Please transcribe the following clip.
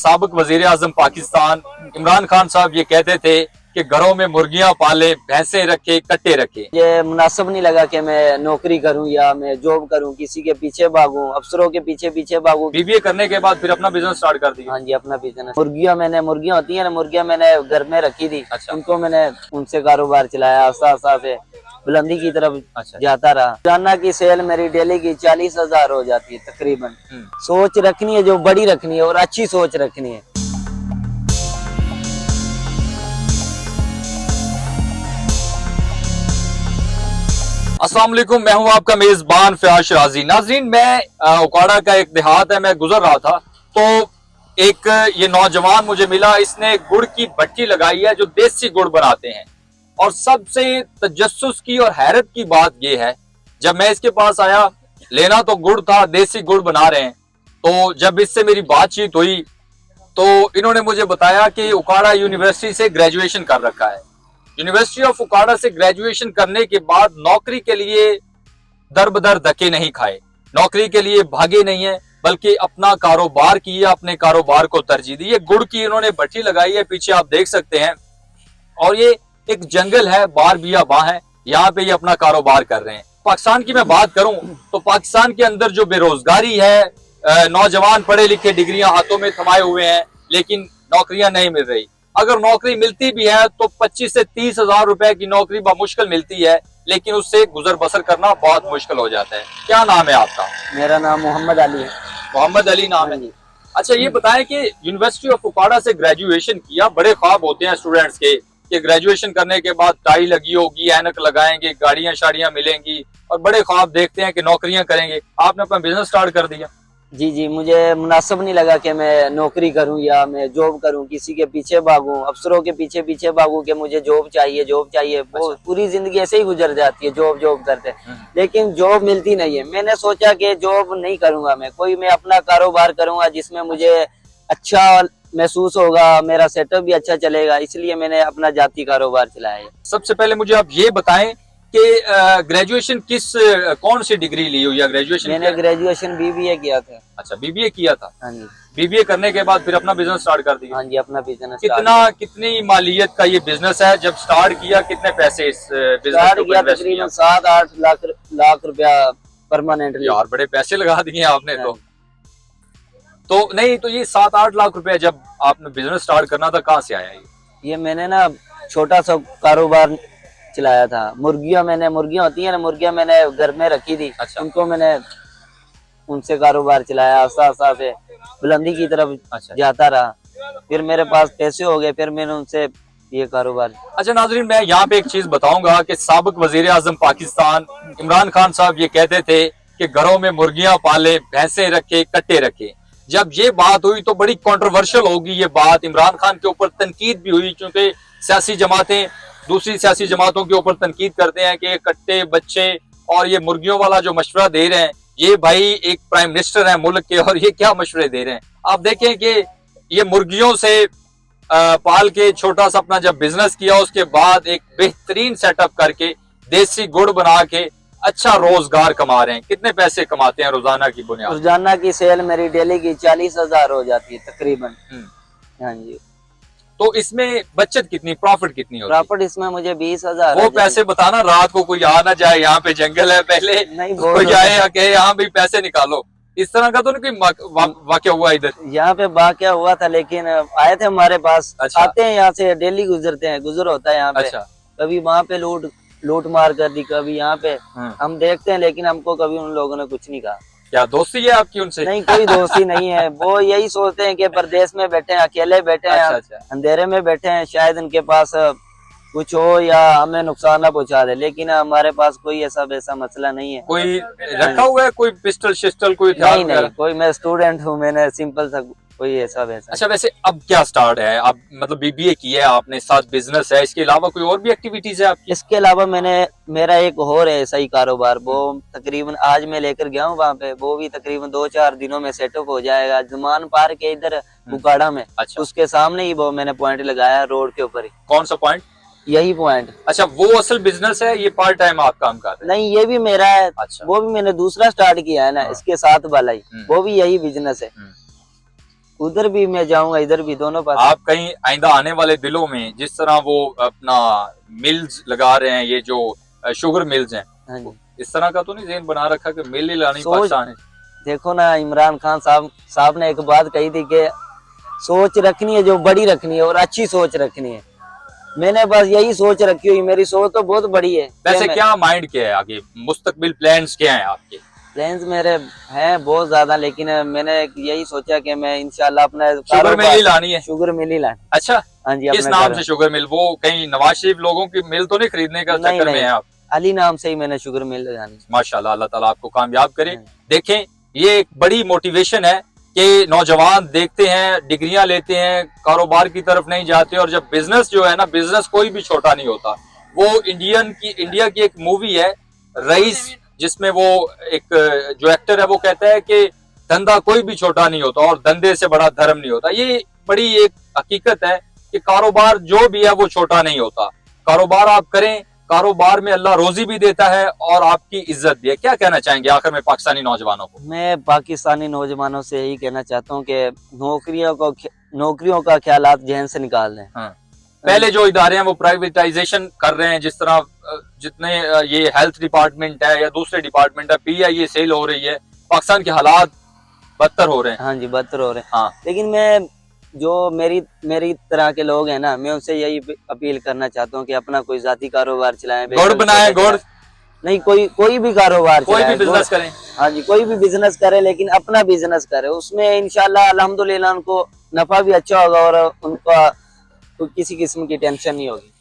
साबिक वजीर आजम पाकिस्तान इमरान खान साहब ये कहते थे कि घरों में मुर्गियां पाले, भैंसे रखे, कट्टे रखे। ये मुनासिब नहीं लगा कि मैं नौकरी करूं या मैं जॉब करूं, किसी के पीछे भागूं, अफसरों के पीछे पीछे भागूं। बीबीए करने के बाद फिर अपना बिजनेस स्टार्ट कर दिया? हाँ जी, अपना बिजनेस। मुर्गियां होती है ना, मुर्गियां मैंने घर में रखी थी। अच्छा। उनको मैंने उनसे कारोबार चलाया, आस्ता आस्ता से बुलंदी की तरफ अच्छा। जाता रहा। रोजाना की सेल मेरी डेली की 40,000 हो जाती है तकरीबन। सोच रखनी है जो बड़ी रखनी है और अच्छी सोच रखनी है। अस्सलाम वालेकुम, मैं हूं आपका मेजबान फयाज शराजी। नाजरीन, मैं उकाड़ा का एक देहात है, मैं गुजर रहा था तो एक ये नौजवान मुझे मिला। इसने गुड़ की भट्टी लगाई है जो देसी गुड़ बनाते हैं। और सबसे तजस्सुस की और हैरत की बात यह है, जब मैं इसके पास आया, लेना तो गुड़ था, देसी गुड़ बना रहे हैं। तो जब इससे मेरी बातचीत हुई तो इन्होंने मुझे बताया कि उकाड़ा यूनिवर्सिटी से ग्रेजुएशन कर रखा है। यूनिवर्सिटी ऑफ उकाड़ा से ग्रेजुएशन करने के बाद नौकरी के लिए दर बदर धक्के नहीं खाए, नौकरी के लिए भागे नहीं है, बल्कि अपना कारोबार किया, अपने कारोबार को तरजीह दी। ये गुड़ की इन्होंने भट्टी लगाई है, पीछे आप देख सकते हैं। और ये एक जंगल है, बार बियाबां है, यहाँ पे ये अपना कारोबार कर रहे हैं। पाकिस्तान की मैं बात करूं तो पाकिस्तान के अंदर जो बेरोजगारी है, नौजवान पढ़े लिखे डिग्रियां हाथों में थमाए हुए हैं, लेकिन नौकरियां नहीं मिल रही। अगर नौकरी मिलती भी है तो 25 से 30 हजार रुपए की नौकरी मुश्किल मिलती है, लेकिन उससे गुजर बसर करना बहुत मुश्किल हो जाता है। क्या नाम है आपका? मेरा नाम मोहम्मद अली है। मोहम्मद अली नाम है। अच्छा, ये बताएं कि यूनिवर्सिटी ऑफ उकाड़ा से ग्रेजुएशन किया, बड़े ख्वाब होते हैं स्टूडेंट्स के कि ग्रेजुएशन करने के बाद टाई लगी होगी, ऐनक लगाएंगे, गाड़ियां शाड़ियां मिलेंगी और बड़े ख्वाब देखते हैं कि नौकरियां करेंगे। आपने अपना बिजनेस स्टार्ट कर दिया। जी जी, मुझे मुनासिब नहीं लगा कि मैं नौकरी करूं या मैं जॉब करूं, किसी के पीछे भागूं, अफसरों के पीछे पीछे भागूं कि मुझे जॉब चाहिए जॉब चाहिए। वो पूरी जिंदगी ऐसे ही गुजर जाती है जॉब जॉब करते, लेकिन जॉब मिलती नहीं है। मैंने सोचा कि जॉब नहीं करूंगा, मैं अपना कारोबार करूंगा जिसमें मुझे अच्छा महसूस होगा, मेरा सेटअप भी अच्छा चलेगा, इसलिए मैंने अपना जाती कारोबार चलाया है। सबसे पहले मुझे आप ये बताएं कि ग्रेजुएशन कौन सी डिग्री ली हुई है? ग्रेजुएशन मैंने ग्रेजुएशन बीबीए किया था। अच्छा, बीबीए किया था। हाँ जी। बीबीए करने के बाद फिर अपना बिजनेस स्टार्ट कर दिया। हाँ जी, अपना बिजनेस। कितनी मालियत का ये बिजनेस है? जब स्टार्ट किया कितने पैसे इस बिजनेस को इन्वेस्ट किया? तकरीबन 7-8 लाख रुपया परमानेंटली। यार, बड़े पैसे लगा दिए आपने। तो नहीं, तो ये 7-8 लाख रुपए जब आपने बिजनेस स्टार्ट करना था, कहाँ से आया ये मैंने ना छोटा सा कारोबार चलाया था। मुर्गियां होती है ना, मुर्गियां मैंने घर में रखी थी। अच्छा। उनको मैंने उनसे कारोबार चलाया, आस्ता आस्ता से बुलंदी की तरफ जाता रहा। फिर मेरे पास पैसे हो गए, फिर मैंने उनसे ये कारोबार। अच्छा नाजरीन, मैं यहाँ पे एक चीज बताऊंगा कि साबिक वजीर आजम पाकिस्तान इमरान खान साहब ये कहते थे कि घरों में मुर्गियां पाले, भैंसे रखे, कट्टे रखे। जब ये बात हुई तो बड़ी कंट्रोवर्शियल होगी ये बात। इमरान खान के ऊपर तनकीद भी हुई, क्योंकि सियासी जमातें दूसरी सियासी जमातों के ऊपर तनकीद करते हैं कि कट्टे बच्चे और ये मुर्गियों वाला जो मशवरा दे रहे हैं, ये भाई एक प्राइम मिनिस्टर है मुल्क के, और ये क्या मशवरे दे रहे हैं। आप देखें कि ये मुर्गियों से पाल के छोटा सा अपना जब बिजनेस किया, उसके बाद एक बेहतरीन सेटअप करके देसी गुड़ बना के अच्छा रोजगार कमा रहे हैं। कितने पैसे कमाते हैं रोजाना की बुनियाद? रोजाना की सेल मेरी डेली की 40,000 हो जाती है तकरीबन। हाँ जी। तो इसमें बचत कितनी, प्रॉफिट कितनी होती है? प्रॉफिट इसमें मुझे 20,000। वो पैसे बताना, रात को कोई आ ना जाए, यहाँ पे जंगल है, पहले कोई आए कहे यहाँ भी पैसे निकालो, इस तरह का तो नहीं कोई वाकया हुआ इधर? यहाँ पे वाकया हुआ था, लेकिन आए थे हमारे पास। अच्छा। आते हैं यहाँ से, डेली गुजरते हैं, गुजर होता है यहाँ पे। अच्छा। कभी वहाँ पे लूट मार कर दी, कभी यहाँ पे हम देखते हैं, लेकिन हमको कभी उन लोगों ने कुछ नहीं कहा। क्या दोस्ती है आपकी उनसे? नहीं, कोई दोस्ती नहीं है। वो यही सोचते हैं कि परदेश में बैठे हैं, अकेले बैठे हैं। अच्छा। अंधेरे में बैठे हैं, शायद उनके पास कुछ हो या हमें नुकसान ना पहुंचा दे, लेकिन हमारे पास कोई ऐसा वैसा मसला नहीं है। कोई रखा हुआ है कोई पिस्टल शिस्टल कोई? नहीं, कोई, मैं स्टूडेंट हूँ, मैंने सिंपल सा कोई ऐसा वैसा। अच्छा, वैसे अब क्या स्टार्ट है? आप मतलब बीबीए किया है आपने, साथ बिजनेस है, इसके अलावा कोई और भी एक्टिविटीज है आपकी? इसके अलावा मेरा एक और है ऐसा ही कारोबार। वो तकरीबन आज मैं लेकर गया हूँ वहाँ पे, वो भी तकरीबन 2-4 दिनों में सेटअप हो जाएगा। जुमान पार्क है इधर उकाड़ा में। अच्छा। उसके सामने ही वो मैंने पॉइंट लगाया, रोड के ऊपर ही। कौन सा पॉइंट? यही पॉइंट। अच्छा, वो असल बिजनेस है, ये पार्ट टाइम आप काम कर रहे हैं? नहीं, ये भी मेरा है। अच्छा। वो भी मैंने दूसरा स्टार्ट किया है ना, इसके साथ वाला ही, वो भी यही बिजनेस है। उधर भी मैं जाऊंगा, इधर भी, दोनों पास। आप कहीं आइंदा आने वाले दिनों में जिस तरह वो अपना मिल्स लगा रहे हैं, ये जो शुगर मिल्स हैं, हाँ जी। इस तरह का तो नहीं ज़हन बना रखा कि मिल ही लानी सोच- पाकिस्तान है? देखो ना, इमरान खान साहब ने एक बात कही थी कि सोच रखनी है जो बड़ी रखनी है और अच्छी सोच रखनी है। मैंने बस यही सोच रखी हुई, मेरी सोच तो बहुत बड़ी है। वैसे क्या माइंड क्या है आगे, मुस्तकबिल प्लान्स क्या हैं आपके? प्लान्स मेरे हैं बहुत ज्यादा, लेकिन मैंने यही सोचा कि मैं इंशाल्लाह अपना शुगर मिल ही लानी है। शुगर मिल ही लानी। अच्छा, हाँ जी। किस नाम से शुगर मिल? वो कहीं नवाज शरीफ लोगों की मिल तो नहीं खरीदने का नहीं, चक्कर में नहीं, है आप? अली नाम से ही मैंने शुगर मिल लगानी। माशाल्लाह, अल्लाह ताला आपको कामयाब करे। हाँ। देखें, ये एक बड़ी मोटिवेशन है कि नौजवान देखते हैं, डिग्रियां लेते हैं, कारोबार की तरफ नहीं जाते, और जब बिजनेस जो है ना, बिजनेस कोई भी छोटा नहीं होता। वो इंडिया की एक मूवी है रईस, जिसमें वो एक जो एक्टर है वो कहता है कि धंधा कोई भी छोटा नहीं होता और धंधे से बड़ा धर्म नहीं होता। ये बड़ी एक हकीकत है कि कारोबार जो भी है वो छोटा नहीं होता। कारोबार आप करें, कारोबार में अल्लाह रोजी भी देता है और आपकी इज्जत भी है। क्या कहना चाहेंगे आखिर में पाकिस्तानी नौजवानों को? मैं पाकिस्तानी नौजवानों से यही कहना चाहता हूँ कि नौकरियों का ख्याल आप जहन से निकाल दें। हाँ। पहले जो इदारे हैं वो प्राइवेटाइजेशन कर रहे हैं, जिस तरह जितने ये हेल्थ डिपार्टमेंट है या दूसरे डिपार्टमेंट है, PIA सेल हो रही है, पाकिस्तान के हालात बदतर हो रहे हैं। हाँ जी, बदतर हो रहे हैं। हाँ। लेकिन मैं जो मेरी तरह के लोग हैं ना, मैं उनसे यही अपील करना चाहता हूँ कि अपना कोई जाती कारोबार चलाएं, गुड़ बनाएं, गुड़ नहीं, कोई भी कारोबार कोई भी चलाएं, बिजनेस करें। हाँ जी, कोई भी बिजनेस करे, लेकिन अपना बिजनेस करे, उसमें इंशाल्लाह अल्हम्दुलिल्लाह उनको नफा भी अच्छा होगा और उनका किसी किस्म की टेंशन नहीं होगी।